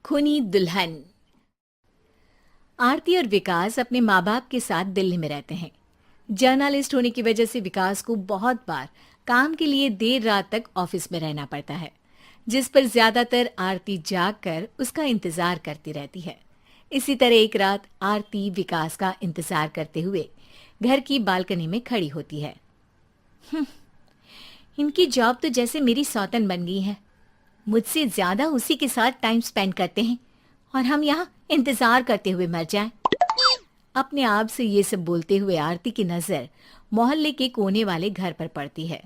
खूनी दुल्हन। आरती और विकास अपने माँ बाप के साथ दिल्ली में रहते हैं। जर्नलिस्ट होने की वजह से विकास को बहुत बार काम के लिए देर रात तक ऑफिस में रहना पड़ता है, जिस पर ज्यादातर आरती जाग कर उसका इंतजार करती रहती है। इसी तरह एक रात आरती विकास का इंतजार करते हुए घर की बालकनी में खड़ी होती है। इनकी जॉब तो जैसे मेरी सौतन बन गई है। मुझसे ज्यादा उसी के साथ टाइम स्पेंड करते हैं और हम यहाँ इंतजार करते हुए मर जाएं। अपने आप से ये सब बोलते हुए आरती की नजर मोहल्ले के कोने वाले घर पर पड़ती है,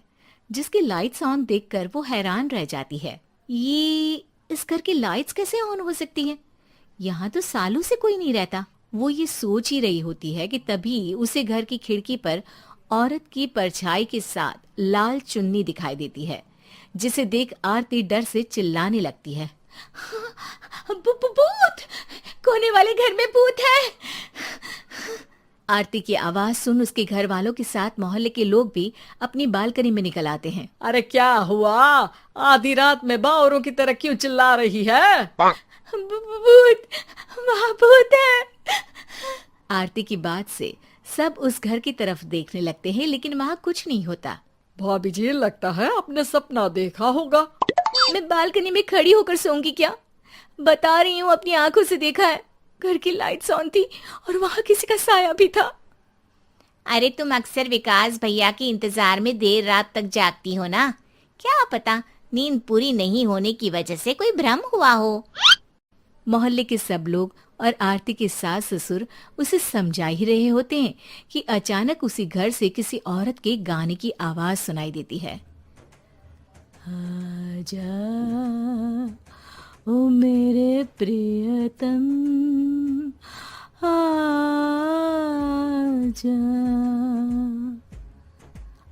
जिसकी लाइट्स ऑन देखकर वो हैरान रह जाती है। ये इस घर की लाइट्स कैसे ऑन हो सकती हैं? यहाँ तो सालों से कोई नहीं रहता। वो ये सोच ही रही होती है कि तभी उसे घर की खिड़की पर औरत की परछाई के साथ लाल चुन्नी दिखाई देती है, जिसे देख आरती डर से चिल्लाने लगती है। भूत! कोने वाले घर में भूत है! आरती की आवाज सुन उसके घर वालों के साथ मोहल्ले के लोग भी अपनी बालकनी में निकल आते हैं। अरे क्या हुआ? आधी रात में बावरों की तरह क्यों चिल्ला रही है? भूत! वहाँ भूत है! आरती की बात से सब उस घर की तरफ देखने लगते हैं, लेकिन वहाँ कुछ नहीं होता। भाभी जी, लगता है आपने सपना देखा होगा। मैं बालकनी में खड़ी होकर सोऊंगी क्या? बता रही हूँ, अपनी आंखों से देखा है। घर की लाइट्स ऑन थी और वहाँ किसी का साया भी था। अरे तुम अक्सर विकास भैया के इंतजार में देर रात तक जागती हो ना? क्या पता नींद पूरी नहीं होने की वजह से कोई भ्रम हुआ हो। मोहल्ले के सब लोग और आरती के सास ससुर उसे समझा ही रहे होते हैं कि अचानक उसी घर से किसी औरत के गाने की आवाज सुनाई देती है। आजा ओ मेरे प्रियतम, आजा।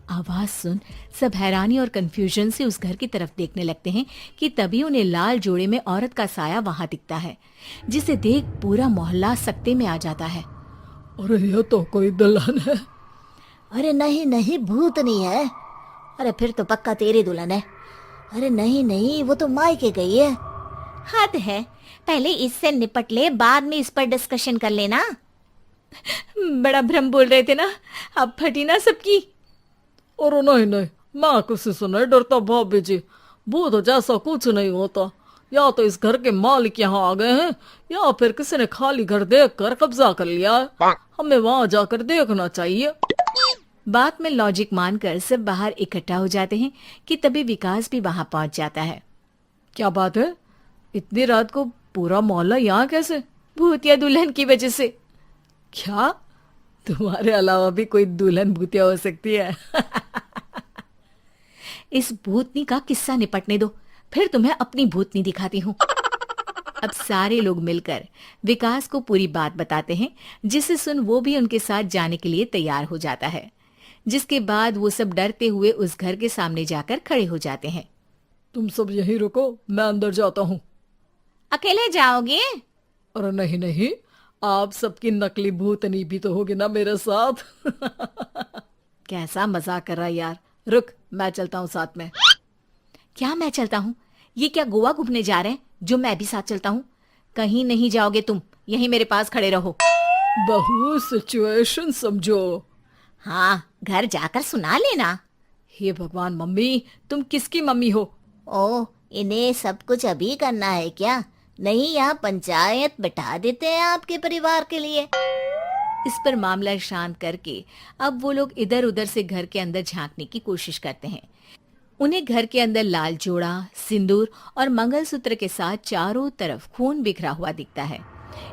आवाज सुन सब हैरानी और कंफ्यूजन से उस घर की तरफ देखने लगते हैं कि तभी उन्हें लाल जोड़े में औरत का साया वहां दिखता है, जिसे देख पूरा मोहल्ला सकते में आ जाता है। अरे ये तो कोई दुल्हन है। अरे नहीं नहीं, भूत नहीं है। अरे फिर तो पक्का तेरी दुल्हन है। अरे नहीं नहीं, वो तो मायके गई है। हद है, पहले इससे निपट ले, बाद में इस पर डिस्कशन कर लेना। बड़ा भ्रम बोल रहे थे ना, अब फटी ना सबकी। और नहीं नहीं, मैं किसी से नहीं डरता भाभी जी। भूत जैसा कुछ नहीं होता। या तो इस घर के मालिक यहाँ आ गए हैं, या फिर किसी ने खाली घर देख कर कब्जा कर लिया है। हमें वहां जाकर देखना चाहिए। बात में लॉजिक मानकर सब बाहर इकट्ठा हो जाते हैं कि तभी विकास भी वहां पहुंच जाता है। क्या बात है? इतनी रात को पूरा मोहल्ला यहाँ कैसे? भूतिया दुल्हन की वजह से। क्या तुम्हारे अलावा भी कोई दुल्हन भूतिया हो सकती है? इस भूतनी का किस्सा निपटने दो, फिर तुम्हें अपनी भूतनी दिखाती हूँ। अब सारे लोग मिलकर विकास को पूरी बात बताते हैं, जिसे सुन वो भी उनके साथ जाने के लिए तैयार हो जाता है। जिसके बाद वो सब डरते हुए उस घर के सामने जाकर खड़े हो जाते हैं। तुम सब यहीं रुको, मैं अंदर जाता हूँ। अकेले जाओगे? अरे नहीं नहीं, आप सबकी नकली भूतनी भी तो होगी ना मेरे साथ। कैसा मजाक कर रहा है यार। रुक, मैं चलता हूँ साथ में। क्या मैं चलता हूँ? ये क्या गोवा घूमने जा रहे हैं जो मैं भी साथ चलता हूँ? कहीं नहीं जाओगे तुम, यहीं मेरे पास खड़े रहो। बहू, सिचुएशन समझो। हाँ, घर जाकर सुना लेना। हे भगवान, मम्मी तुम किसकी मम्मी हो? ओ, इन्हें सब कुछ अभी करना है क्या? नहीं, यहाँ पंचायत बिठा देते हैं आपके परिवार के लिए। इस पर मामला शांत करके अब वो लोग इधर उधर से घर के अंदर झांकने की कोशिश करते हैं। उन्हें घर के अंदर लाल जोड़ा, सिंदूर और मंगलसूत्र के साथ चारों तरफ खून बिखरा हुआ दिखता है।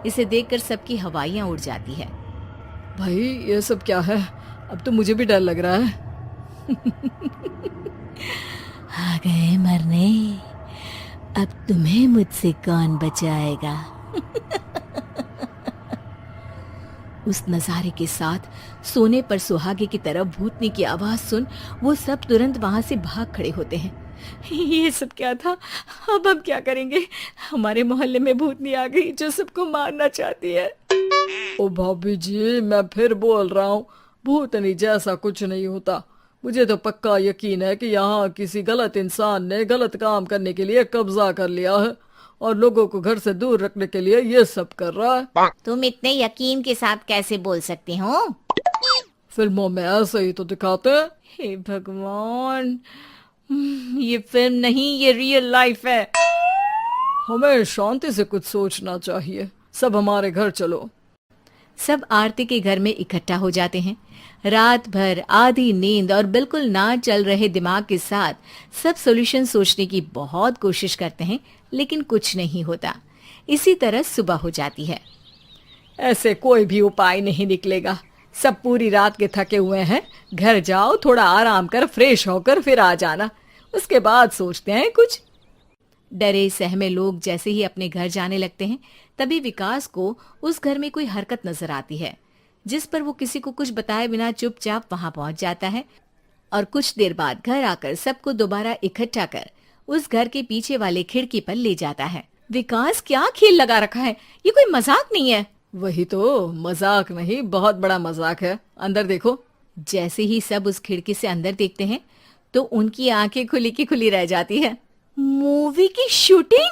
इसे देखकर सबकी हवाइयां उड़ जाती है। भाई ये सब क्या है? अब तो मुझे भी डर लग रहा है। आ गए मरने, अब तुम्हें मुझसे कौन बचाएगा? उस नजारे के साथ सोने पर सुहागे की तरफ भूतनी की आवाज सुन वो सब तुरंत वहां से भाग खड़े होते हैं। ये सब क्या था? अब हम क्या करेंगे? हमारे मोहल्ले में भूतनी आ गई जो सबको मारना चाहती है। ओ भाभी जी, मैं फिर बोल रहा हूँ, भूतनी जैसा कुछ नहीं होता। मुझे तो पक्का यकीन है कि यहाँ किसी गलत इंसान ने गलत काम करने के लिए कब्जा कर लिया है और लोगों को घर से दूर रखने के लिए ये सब कर रहा है। तुम इतने यकीन के साथ कैसे बोल सकते हो? फिल्मों में ऐसे ही तो दिखाते हैं। हे भगवान, ये फिल्म नहीं, ये रियल लाइफ है। हमें शांति से कुछ सोचना चाहिए। सब हमारे घर चलो। सब आरती के घर में इकट्ठा हो जाते हैं। रात भर आधी नींद और बिल्कुल ना चल रहे दिमाग के साथ सब सॉल्यूशन सोचने की बहुत कोशिश करते हैं, लेकिन कुछ नहीं होता। इसी तरह सुबह हो जाती है। ऐसे कोई भी उपाय नहीं निकलेगा। सब पूरी रात के थके हुए हैं। घर जाओ, थोड़ा आराम कर, फ्रेश होकर फिर आ जाना। उसके बाद सोचते हैं कुछ। डरे सहमे लोग जैसे ही अपने घर जाने लगते हैं, तभी विकास को उस घर में कोई हरकत नजर आती है, जिस पर वो किसी को कुछ बताए बिना चुपचाप वहां पहुंच जाता है और कुछ देर बाद घर आकर सबको दोबारा इकट्ठा कर उस घर के पीछे वाले खिड़की पर ले जाता है। विकास, क्या खेल लगा रखा है? ये कोई मजाक नहीं है। वही तो, मजाक नहीं, बहुत बड़ा मजाक है। अंदर देखो। जैसे ही सब उस खिड़की से अंदर देखते हैं तो उनकी आंखें खुली की खुली रह जाती है। मूवी की शूटिंग?